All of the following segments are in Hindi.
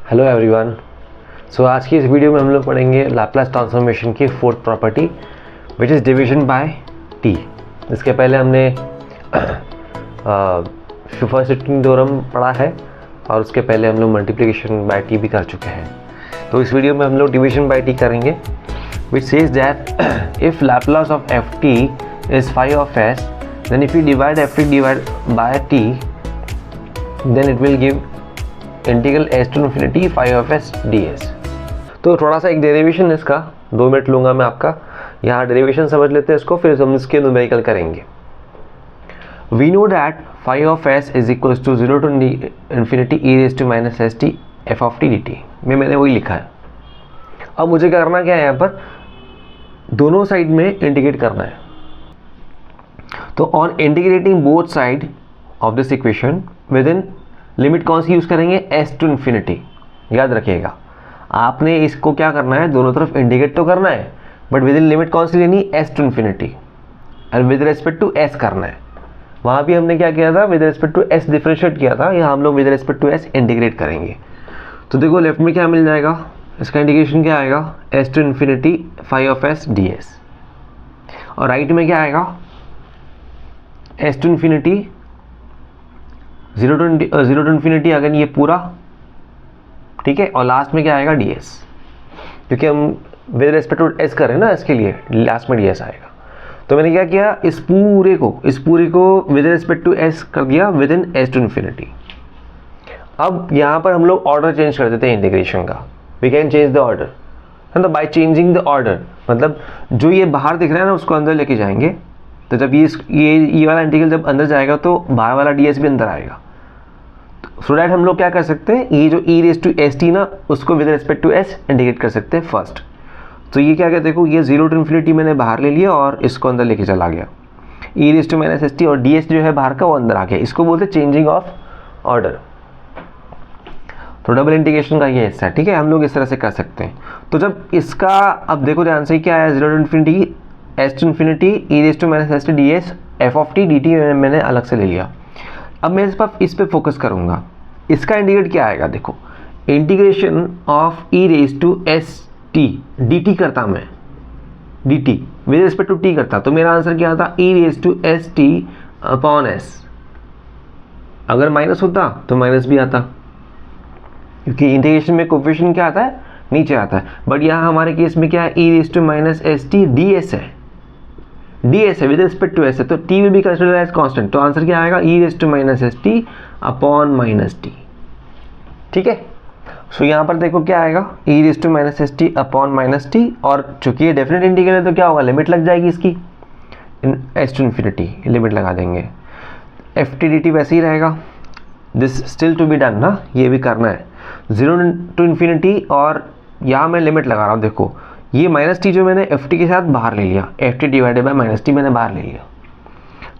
Hello everyone. सो आज की इस वीडियो में हम लोग पढ़ेंगे लैप्लास ट्रांसफॉर्मेशन की fourth property which is division by T. इसके पहले हमने शुफर्ट-स्टिक्लिंग थ्योरम पढ़ा है और उसके पहले हम लोग मल्टीप्लिकेशन बाय टी भी कर चुके हैं। तो इस वीडियो में हम लोग डिवीजन बाय टी करेंगे which says that if Laplace of F T is phi of S then if you divide F T divide by T then it will give integral S to infinity phi of S D S. तो थोड़ा सा एक डेरिवेशन इसका 2 मिनट लूँगा मैं आपका। यहाँ डेरिवेशन समझ लेते हैं इसको, फिर हम इसके न्यूमेरिकल करेंगे। We know that phi of S is equals to 0 to infinity E raise to minus S T F of T D T में मैंने वही लिखा है। अब मुझे करना क्या है, यहाँ पर दोनों साइड में इंटीग्रेट करना है। तो on integrating both side of this equation with in limit कौन सी यूज़ करेंगे, एस टू इन्फिनिटी। याद रखिएगा आपने इसको क्या करना है, दोनों तरफ इंटीग्रेट तो करना है बट विद इन लिमिट कौन सी लेनी, एस टू इन्फिनिटी, और विद रेस्पेक्ट टू एस करना है। वहाँ भी हमने क्या किया था, with respect to S differentiate किया था, यहाँ हम लोग with respect to S integrate करेंगे। तो देखो लेफ्ट में क्या मिल जाएगा, इसका इंटीग्रेशन क्या आएगा, S to infinity phi of S D S, और राइट में क्या आएगा, S to infinity 0 to infinity again ये पूरा, ठीक है, और लास्ट में क्या आएगा डी एस, क्योंकि हम विद रेस्पेक्ट टू एस कर रहे हैं ना, इसके लिए लास्ट में डी एस आएगा। तो मैंने क्या किया, इस पूरे को विद रेस्पेक्ट टू एस कर दिया within S to infinity. अब यहाँ पर हम लोग ऑर्डर चेंज कर देते हैं इंटीग्रेशन का। We can change the order, है ना, बाय चेंजिंग द ऑर्डर। मतलब जो ये बाहर दिख रहा है ना उसको अंदर लेके जाएंगे। तो जब ये वाला इंटीग्रल जब अंदर जाएगा तो बाहर वाला डी एस भी अंदर आएगा। सो डैट हम लोग क्या कर सकते हैं, ये जो E raise to S T ना उसको with respect to S integrate कर सकते हैं फर्स्ट। तो ये क्या कहते हैं, देखो ये 0 टू इन्फिनिटी मैंने बाहर ले लिया और इसको अंदर लेके चला गया, e raise to minus S t, और डी एस जो है बाहर का वो अंदर आ गया। इसको बोलते हैं चेंजिंग ऑफ ऑर्डर। तो डबल इंटीग्रेशन का ये हिस्सा है, ठीक है, हम लोग इस तरह से कर सकते हैं। तो जब इसका अब देखो ध्यान से क्या है, 0 to infinity s to infinity E raise to minus S t d s f of T D t मैंने अलग से ले लिया। अब मैं इस पर फोकस करूंगा। इसका इंटीग्रेट क्या आएगा, देखो integration of e raise to S t D t करता मैं, d t with respect to t करता, तो मेरा आंसर क्या आता, e raise to S t upon s. अगर माइनस होता तो माइनस भी आता, क्योंकि इंटीग्रेशन में कोफिशिएंट क्या आता है, नीचे आता है। बट यहाँ हमारे केस में क्या है, e raise to minus S t d s है, डी एस है विद रिस्पेक्ट टू एस है, तो t will be considered as constant. तो आंसर क्या आएगा, e raise to minus S t upon minus t, ठीक है। सो यहाँ पर देखो क्या आएगा, e raise to minus S t upon minus t, और चूंकि ये डेफिनेट इंटीग्रल है तो क्या होगा, लिमिट लग जाएगी इसकी, एस टू इन्फिनिटी लिमिट लगा देंगे। एफ टी डी टी वैसे ही रहेगा, this still to be done ना, ये भी करना है 0 टू इन्फिनिटी, और यहाँ मैं लिमिट लगा रहा हूँ। देखो ये माइनस टी जो मैंने एफ टी के साथ बाहर ले लिया, F T divided by minus T मैंने बाहर ले लिया।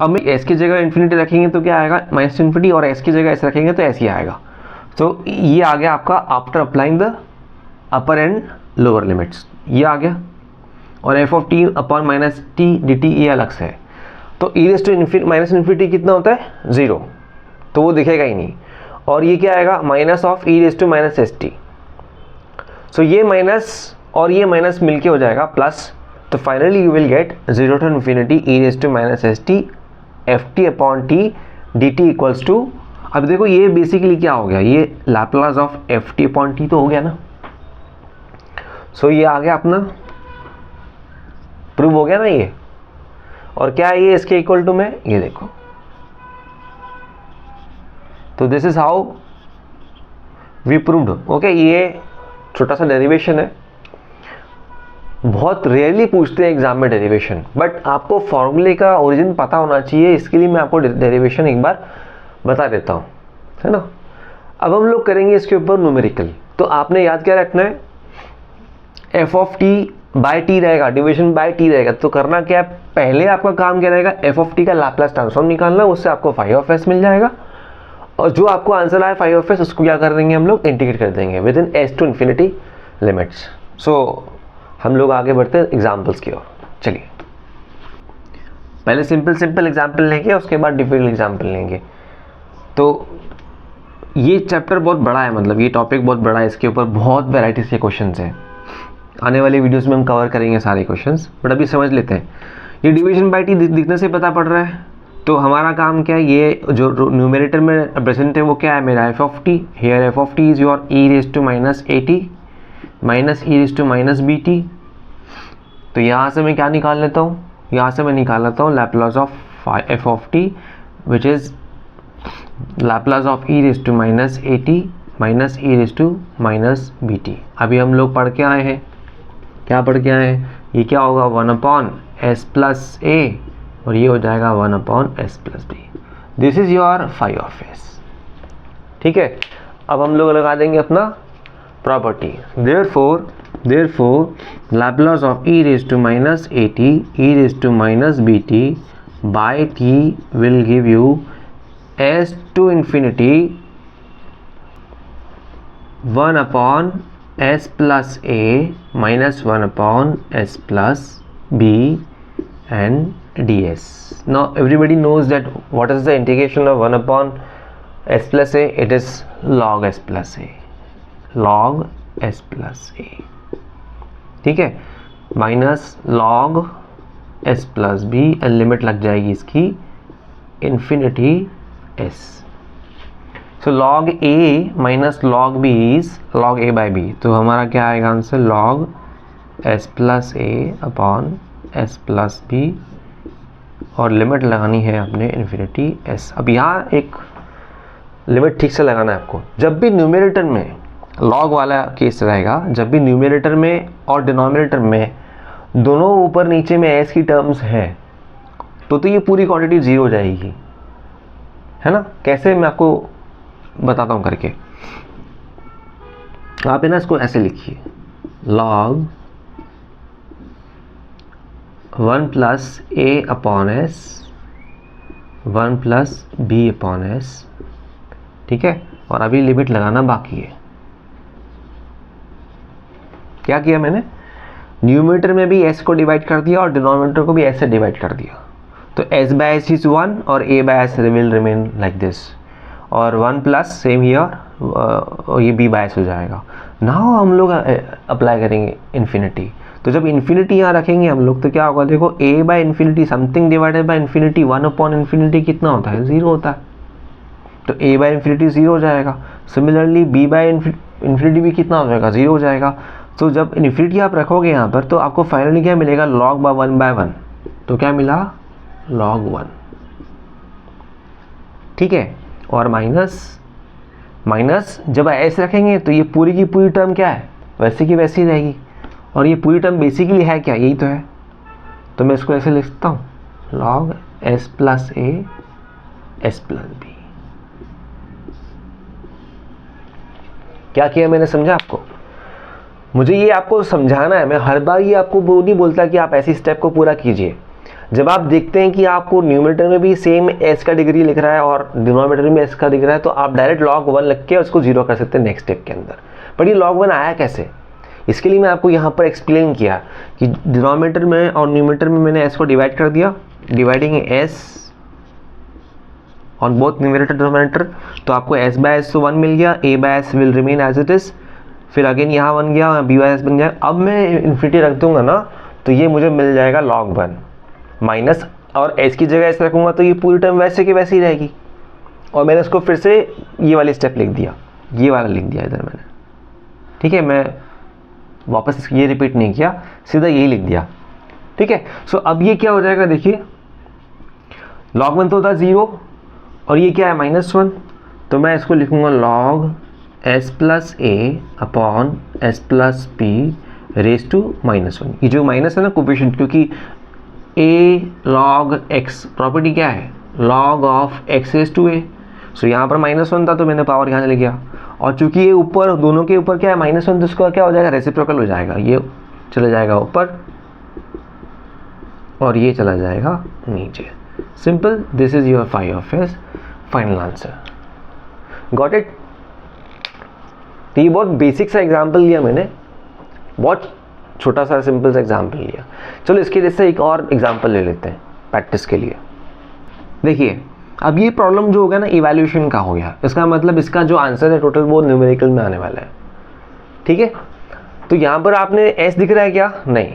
अब मैं एस की जगह इन्फिनिटी रखेंगे तो क्या आएगा, माइनस इन्फिनिटी, और एस की जगह एस रखेंगे तो एस ही आएगा। तो ये आ गया आपका after applying the upper and lower limits, ये आ गया। और F of T upon minus T D T ये अलग से है। तो ई रेज टू माइनस इन्फिनिटी कितना होता है, 0, तो वो दिखेगा ही नहीं। और ये क्या आएगा, minus of e raise to minus S t. So ये माइनस और ये माइनस मिलके हो जाएगा प्लस, तो finally you will get 0 to infinity E raise to minus S T f t upon t D t equals to, अब देखो ये बेसिकली क्या हो गया, ये Laplace of F t upon t तो हो गया ना। सो ये आ गया अपना, प्रूव हो गया ना ये। और क्या है ये इसके इक्वल टू में, ये देखो। तो this is how we proved, okay. ये छोटा सा डेरिवेशन है, बहुत रेयरली पूछते हैं एग्जाम में डेरिवेशन, बट आपको फॉर्मूले का ओरिजिन पता होना चाहिए, इसके लिए मैं आपको डेरिवेशन एक बार बता देता हूँ, है ना। अब हम लोग करेंगे इसके ऊपर न्यूमेरिकल। तो आपने याद क्या रखना है, f of t by t रहेगा, डिविजन बाय टी रहेगा। तो करना क्या है, पहले आपका काम क्या रहेगा, एफ ऑफ टी का लैप्लास ट्रांसफॉर्म निकालना, उससे आपको फाई ऑफ एस मिल जाएगा, और जो आपको आंसर आया फाई ऑफ एस उसको क्या कर देंगे हम लोग, इंटीग्रेट कर देंगे within S to infinity limits. So हम लोग आगे बढ़ते हैं एग्जाम्पल्स की ओर। चलिए पहले सिंपल एग्जाम्पल लेंगे, उसके बाद डिफिकल्ट एग्जाम्पल लेंगे। तो ये चैप्टर बहुत बड़ा है, मतलब ये टॉपिक बहुत बड़ा है, इसके ऊपर बहुत वैराइटीज़ के क्वेश्चंस हैं। आने वाली वीडियोस में हम कवर करेंगे सारे क्वेश्चंस, बट अभी समझ लेते हैं। ये डिवीजन बाय टी दिखने से पता पड़ रहा है, तो हमारा काम क्या है, ये जो न्यूमरेटर में प्रेजेंट है वो क्या है मेरा f of t. Here f of t is your e raise to minus a t minus e raise to minus b t. तो यहाँ से मैं क्या निकाल लेता हूँ, यहाँ से मैं निकाल लेता हूँ Laplace of f of t which is Laplace of e raise to minus a t minus e raise to minus b t. अभी हम लोग पढ़ के आए हैं, क्या पढ़ के आए हैं, ये क्या होगा 1 एस प्लस ए और ये हो जाएगा 1 s plus b. This is your phi of s. ठीक है, अब हम लोग लगा देंगे अपना property. Therefore Laplace of e raise to minus a t e raise to minus b t by t will give you s to infinity 1 s plus a minus 1 s plus b and ds. Now everybody knows that what is the integration of 1 s plus a? It is log s plus a, log s plus a. ठीक है, minus log s plus b and limit लग जाएगी इसकी infinity s. तो log a minus log b is log a by b। तो हमारा क्या आएगा answer, log s plus a upon s plus b और लिमिट लगानी है अपने इन्फिनिटी s। अब यहाँ एक लिमिट ठीक से लगाना है आपको। जब भी न्यूमरेटर में log वाला केस रहेगा, जब भी न्यूमरेटर में और डिनोमिनेटर में दोनों ऊपर नीचे में s की टर्म्स है तो ये पूरी क्वांटिटी 0 हो जाएगी, है ना। कैसे, मैं आपको बताता हूँ करके। आप है ना इसको ऐसे लिखिए, log 1 plus a upon S 1 plus b upon S. ठीक है, और अभी लिमिट लगाना बाकी है। क्या किया मैंने, न्यूमरेटर में भी s को डिवाइड कर दिया और डिनोमिनेटर को भी s से डिवाइड कर दिया। तो s बाय s इज 1 और a by s will remain like this, और 1 प्लस सेम हियर ये b बाय s हो जाएगा। नाउ हम लोग अप्लाई करेंगे इन्फिनिटी। तो जब इन्फिनिटी यहाँ रखेंगे हम लोग तो क्या होगा, देखो a by infinity something divided by infinity 1 upon infinity कितना होता है, 0 होता है। तो a बाय इन्फिनिटी 0 हो जाएगा। सिमिलरली b बाय इन्फिनिटी भी कितना हो जाएगा, 0 हो जाएगा। तो जब इन्फिनिटी आप रखोगे यहाँ पर तो आपको फाइनली क्या मिलेगा, log 1 बाय 1। तो क्या मिला, log 1। ठीक है, और माइनस जब s रखेंगे तो ये पूरी की पूरी टर्म क्या है, वैसे की वैसी रहेगी। और ये पूरी टर्म बेसिकली है क्या, यही तो है। तो मैं इसको ऐसे लिख सकता हूँ, log s plus a s plus b। क्या किया मैंने, समझा आपको। मुझे ये आपको समझाना है, मैं हर बार ये आपको वो नहीं बोलता कि आप ऐसी स्टेप को पूरा कीजिए। जब आप देखते हैं कि आपको न्यूमरेटर में भी सेम s का डिग्री लिख रहा है और डिनोमिनेटर में s का दिख रहा है, तो आप डायरेक्ट log 1 लिख के उसको 0 कर सकते हैं नेक्स्ट स्टेप के अंदर। पर ये log 1 आया कैसे, इसके लिए मैं आपको यहाँ पर एक्सप्लेन किया कि डिनोमिनेटर में और न्यूमरेटर में मैंने s को डिवाइड कर दिया, dividing s on both numerator denominator. तो आपको s बाय s 1 मिल गया, a by s will remain as it is. फिर अगेन यहाँ बन गया, b बाय s बन गया। अब मैं इन्फिनिटी रख दूंगा ना तो ये मुझे मिल जाएगा log 1 माइनस, और s की जगह s रखूंगा तो ये पूरी टर्म वैसे की वैसी रहेगी। और मैंने इसको फिर से ये वाली स्टेप लिख दिया, ये वाला लिख दिया इधर मैंने। ठीक है, मैं वापस ये रिपीट नहीं किया, सीधा यही लिख दिया। ठीक है, सो अब ये क्या हो जाएगा, देखिए log 1 तो होता है 0 और ये क्या है -1। तो मैं इसको लिखूंगा log s plus a upon s plus b raise to -1। ये जो माइनस है ना कोफिशिएंट, क्योंकि a log x प्रॉपर्टी क्या है, log of x raise to a। So यहाँ पर -1 था तो मैंने पावर यहाँ ले गया, और चूंकि ये ऊपर दोनों के ऊपर क्या है -1, तो इसका क्या हो जाएगा, रेसिप्रोकल हो जाएगा। ये चला जाएगा ऊपर और ये चला जाएगा नीचे। Simple, this is your phi of s final answer. Got it. तो ये बहुत बेसिक सा एग्जाम्पल लिया मैंने, बहुत छोटा सा सिंपल सा एग्जाम्पल लिया। चलो इसके जैसे एक और एग्जाम्पल ले लेते हैं प्रैक्टिस के लिए। देखिए अब ये प्रॉब्लम जो होगा ना इवैल्यूएशन का हो गया, इसका मतलब इसका जो आंसर है टोटल वो न्यूमेरिकल में आने वाला है, ठीक है। तो यहाँ पर आपने s दिख रहा है क्या, नहीं,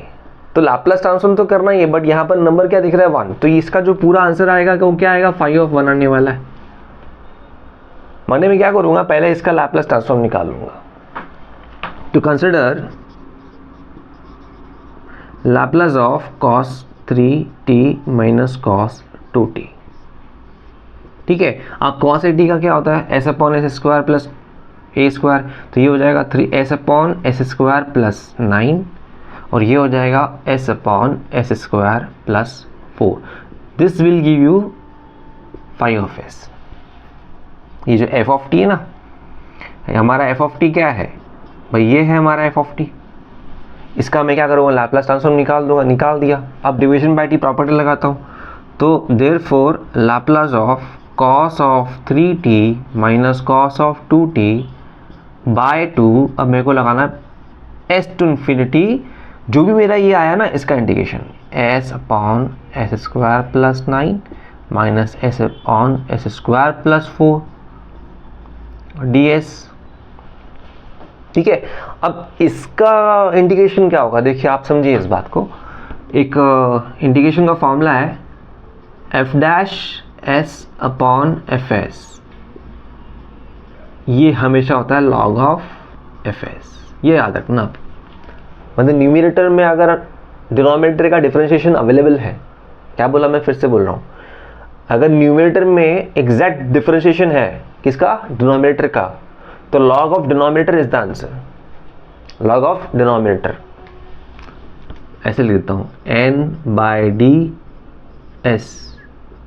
तो लाप्लास ट्रांसफॉर्म तो करना ही है, बट यहाँ पर नंबर क्या दिख रहा है 1, तो इसका जो पूरा आंसर आएगा वो क्या आएगा, फाई ऑफ 1 आने वाला है। मैंने मैं क्या करूँगा, पहले इसका लाप्लास ट्रांसफॉर्म निकालूंगा। तो consider Laplace of cos 3t minus cos 2t, ठीक है। अब cos a t का क्या होता है, s upon s square plus a square, तो ये हो जाएगा 3s upon s square plus 9, और ये हो जाएगा s upon s square plus 4। This will give you phi of s। ये जो f ऑफ t है ना, हमारा f ऑफ t क्या है भाई, ये है हमारा f ऑफ t। इसका मैं क्या करूँगा, लाप्लास ट्रांसफॉर्म निकाल दूंगा, निकाल दिया। अब डिवीजन बाय टी प्रॉपर्टी लगाता हूँ, तो therefore Laplace of cos of 3t minus cos of 2t by 2, अब मेरे को लगाना s टू इन्फिनिटी, जो भी मेरा ये आया ना इसका integration, s upon s square plus 9 minus s upon s square plus 4 ds, ठीक है। अब इसका इंटीग्रेशन क्या होगा, देखिए आप समझिए इस बात को। एक इंटीग्रेशन का फॉर्मूला है f dash s upon F S, ये हमेशा होता है log ऑफ एफ एस, ये याद रखना आप। मतलब न्यूमरेटर में अगर डिनोमिनेटर का डिफरेंशिएशन अवेलेबल है, क्या बोला मैं फिर से बोल रहा हूँ, अगर न्यूमरेटर में एग्जैक्ट डिफरेंशिएशन है किसका, डिनोमिनेटर का, तो log of denominator is the answer. log of denominator ऐसे लिख देता हूँ n बाय डी एस,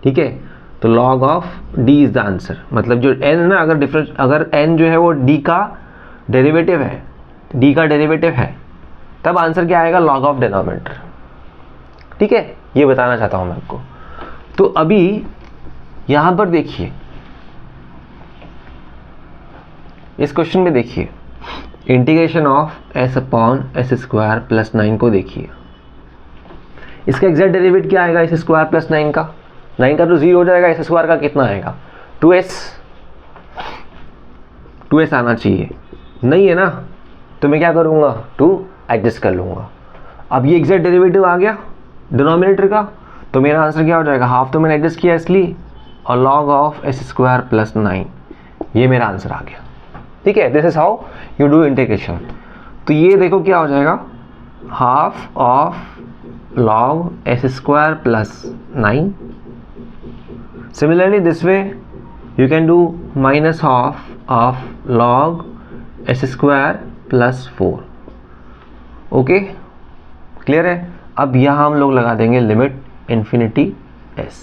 ठीक है। तो log of d is the answer, मतलब जो n है ना, अगर n जो है वो d का डेरिवेटिव है, d का डेरिवेटिव है, तब आंसर क्या आएगा, log ऑफ डिनोमिनेटर, ठीक है। ये बताना चाहता हूँ मैं आपको। तो अभी यहाँ पर देखिए, इस क्वेश्चन में देखिए, integration of s upon s square plus 9 को देखिए, इसका एग्जैक्ट डेरिवेटिव क्या आएगा, एस स्क्वायर प्लस 9 का, 9 का तो 0 हो जाएगा, एस स्क्वायर का कितना आएगा 2s आना चाहिए, नहीं है ना, तो मैं क्या करूँगा 2 एडजस्ट कर लूँगा। अब ये एग्जैक्ट डेरिवेटिव आ गया डिनोमिनेटर का, तो मेरा आंसर क्या हो जाएगा, हाफ तो मैंने एडजस्ट किया इसलिए, और log of s square plus 9, ये मेरा आंसर आ गया, ठीक है। This is how you do integration. तो ये देखो क्या हो जाएगा, half of log S square plus 9। Similarly this way you can do minus half of log S square plus 4। Okay, clear है। अब यहाँ हम लोग लगा देंगे लिमिट इन्फिनिटी s।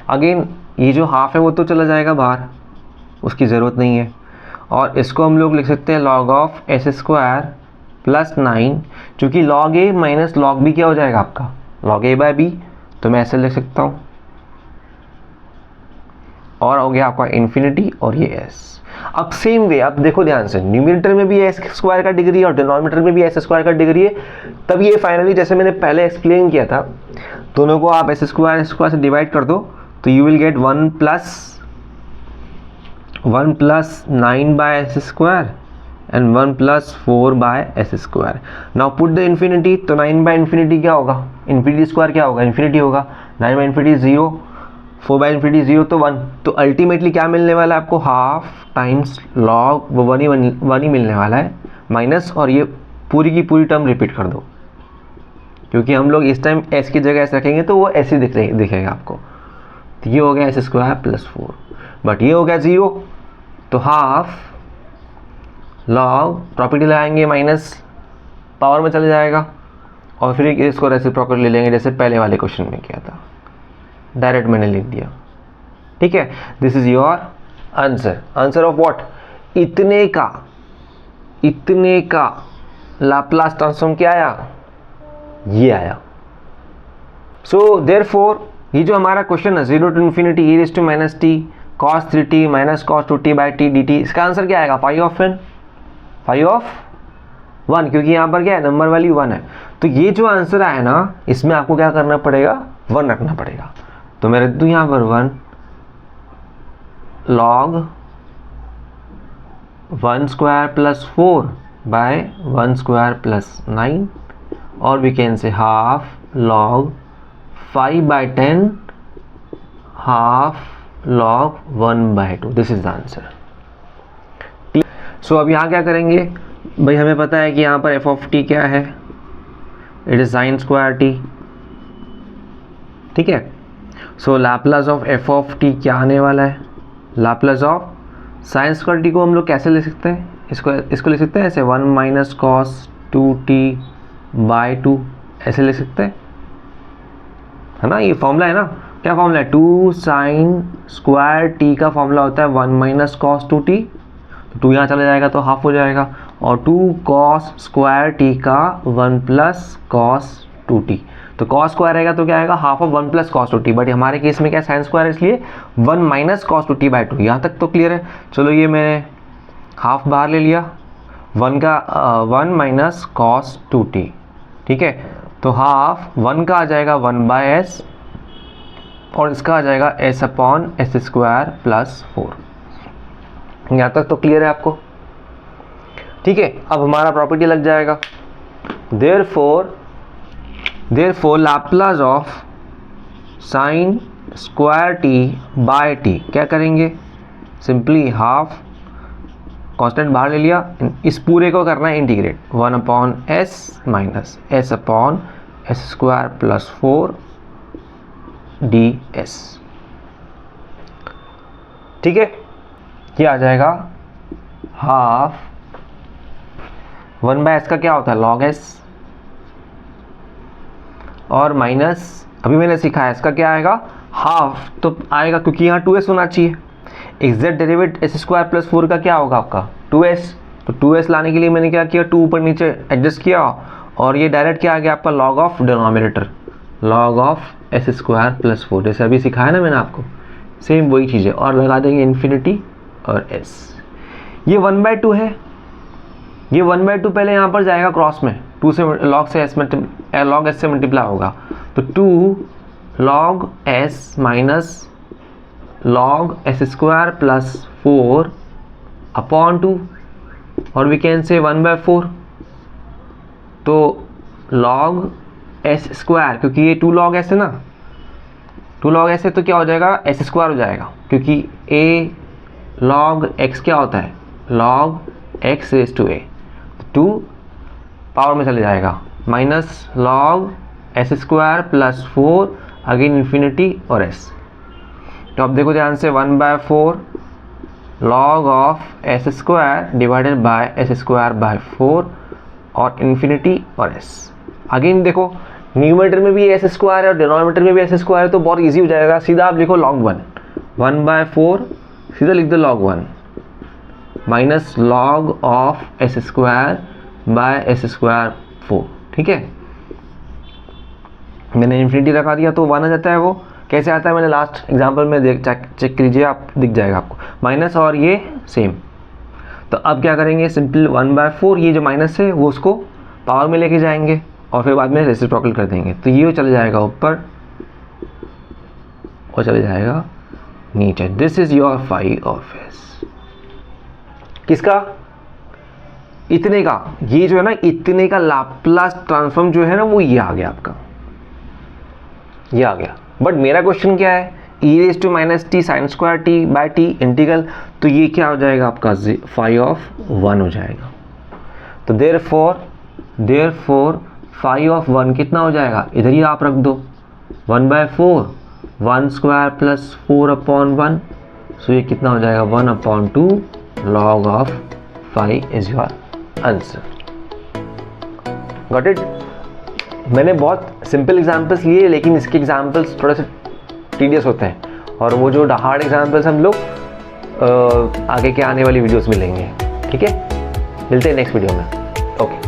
अगेन ये जो हाफ है वो तो चला जाएगा बाहर, उसकी ज़रूरत नहीं है, और इसको हम लोग लिख सकते हैं log of s square plus 9, चूँकि log a minus log b क्या हो जाएगा आपका, log a बाय b, तो मैं ऐसे लिख सकता हूँ, और हो गया आपका इन्फिनिटी और ये s। अब सेम वे आप देखो ध्यान से, न्यूमरेटर में भी एस स्क्वायर का डिग्री है और डिनोमिनेटर में भी एस स्क्वायर का डिग्री है, तब ये फाइनली जैसे मैंने पहले एक्सप्लेन किया था, दोनों को आप एस स्क्वायर से डिवाइड कर दो, तो you will gate 1 plus 9 bye s square and 1 plus 4 bye s square. Now put the infinity, तो 9 बाय इन्फिनिटी क्या होगा, इन्फिनिटी स्क्वायर क्या होगा, इन्फिनिटी होगा, 9 बाय इन्फिनिटी 0, 4 बाई इन्फिनिटी 0 तो 1, तो अल्टीमेटली क्या मिलने वाला है आपको, हाफ टाइम्स लॉग वो 1 ही मिलने वाला है, माइनस, और ये पूरी की पूरी टर्म रिपीट कर दो, क्योंकि हम लोग इस टाइम s की जगह s रखेंगे तो वो ऐसे दिखेगा आपको। तो ये हो गया एस स्क्वायर प्लस 4, बट ये हो गया 0, तो हाफ लॉग प्रॉपर्टी लगाएंगे, माइनस पावर में चले जाएगा, और फिर इसको रेसिप्रोकल ले लेंगे जैसे पहले वाले क्वेश्चन में किया था, डायरेक्ट मैंने लिख दिया, ठीक है। This is your answer. Answer of what, इतने का लाप्लास ट्रांसफॉर्म क्या आया, ये आया। सो देयरफॉर ये जो हमारा क्वेश्चन है 0 to infinity e raise to minus t cos 3t minus cos 2t by t dt, इसका आंसर क्या आएगा, phi of n, phi of 1, क्योंकि यहाँ पर क्या है, नंबर वैल्यू 1 है। तो ये जो आंसर आया ना, इसमें आपको क्या करना पड़ेगा, 1 रखना पड़ेगा। तो मैं रख दूँ यहाँ पर 1, log 1 square plus 4 by 1 square plus 9, or we can say half log 5 by 10 half log 1 by 2. This is the answer. So अब यहाँ क्या करेंगे भाई, हमें पता है कि यहाँ पर एफ ऑफ टी क्या है, it is sine square t. ठीक है. So Laplace of f of t क्या आने वाला है, Laplace of sine square t को हम लोग कैसे ले सकते हैं, इसको ले सकते हैं ऐसे 1 माइनस कॉस 2t बाय 2, ऐसे ले सकते हैं, है ना. ये फॉर्मूला है ना, क्या फॉर्मूला है, 2 साइन स्क्वायर टी का फॉर्मूला होता है 1 माइनस कॉस 2t, तो 2 यहाँ चला जाएगा तो हाफ हो जाएगा, और 2 कॉस स्क्वायर टी का 1 प्लस कॉस 2t, तो कॉस स्क्वायर रहेगा तो क्या आएगा, half of 1 plus cos 2t. But हमारे केस में क्या साइन स्क्वायर है, इसलिए 1 माइनस कॉस 2t बाई 2. यहाँ तक तो क्लियर है. चलो ये मैंने हाफ बाहर ले लिया, 1 माइनस कॉस 2t. ठीक है. तो हाफ 1 का आ जाएगा 1 बाय एस, और इसका आ जाएगा S upon s square plus 4. यहाँ तक तो क्लियर है आपको. ठीक है. अब हमारा प्रॉपर्टी लग जाएगा. therefore Laplace of sine square t by t क्या करेंगे, सिंपली हाफ, कांस्टेंट बाहर ले लिया, इस पूरे को करना है integrate, 1 upon S minus S upon s square plus 4 D S. ठीक है. ये आ जाएगा हाफ 1 बाय एस का क्या होता है लॉग एस, और माइनस अभी मैंने सिखाया इसका क्या आएगा, हाफ तो आएगा क्योंकि यहाँ 2s होना चाहिए. Exact derivative S square plus 4 का क्या होगा आपका 2s, तो 2s लाने के लिए मैंने क्या किया, 2 ऊपर नीचे एडजस्ट किया, और ये डायरेक्ट क्या आ गया आपका log of denominator, log of s square plus 4, जैसे अभी सिखाया ना मैंने आपको, सेम वही चीज़ है. और लगा देंगे इन्फिनिटी और s. ये 1/2 है, ये 1/2 पहले यहाँ पर जाएगा क्रॉस में, 2 से लॉग से s लॉग s से मल्टीप्लाई होगा, तो 2 log s minus log s square plus 4 upon 2, और वी कैन से 1/4. तो लॉग एस स्क्वायर, क्योंकि ये 2 लॉग s है ना, 2 लॉग s है तो क्या हो जाएगा एस स्क्वायर हो जाएगा, क्योंकि a लॉग x क्या होता है log x raise to a, 2 power में चले जाएगा, minus log s square plus 4 again infinity और s. तो अब देखो ध्यान से 1/4 log of s square divided by s square by 4 और इन्फिनिटी और s. अगेन देखो न्यूमरेटर में भी एस स्क्वायर है और डिनोमिनेटर में भी एस स्क्वायर है, तो बहुत इजी हो जाएगा. सीधा आप लिखो log 1/4, सीधा लिख दो log 1 minus log of s square bye s square 4. ठीक है. मैंने इन्फिनिटी रखा दिया तो 1 आ जाता है. वो कैसे आता है मैंने लास्ट एग्जांपल में चेक कीजिए आप, दिख जाएगा आपको माइनस, और ये सेम. तो अब क्या करेंगे, सिंपल 1/4 ये जो माइनस है वो उसको पावर में लेके जाएंगे और फिर बाद में रेसिप्रोकल कर देंगे, तो ये चले जाएगा ऊपर और चले जाएगा नीचे. This is your phi of s. किसका, इतने का. ये जो है ना इतने का लाप्लास ट्रांसफॉर्म जो है ना वो ये आ गया आपका, ये आ गया. बट मेरा क्वेश्चन क्या है, e raise to minus t sine square t by t integral, तो ये क्या हो जाएगा आपका फाई ऑफ 1 हो जाएगा. तो देयरफॉर फाई ऑफ 1 कितना हो जाएगा, इधर ही आप रख दो 1/4 1 स्क्वायर प्लस 4 अपॉन 1, सो ये कितना हो जाएगा 1/2 log of phi is your answer. Got it. मैंने बहुत सिंपल एग्जांपल्स लिए, लेकिन इसके एग्जांपल्स थोड़े से टीडियस होते हैं, और वो जो हार्ड एग्जांपल्स हम लोग आगे के आने वाली वीडियोस में लेंगे. ठीक है, मिलते हैं नेक्स्ट वीडियो में. ओके.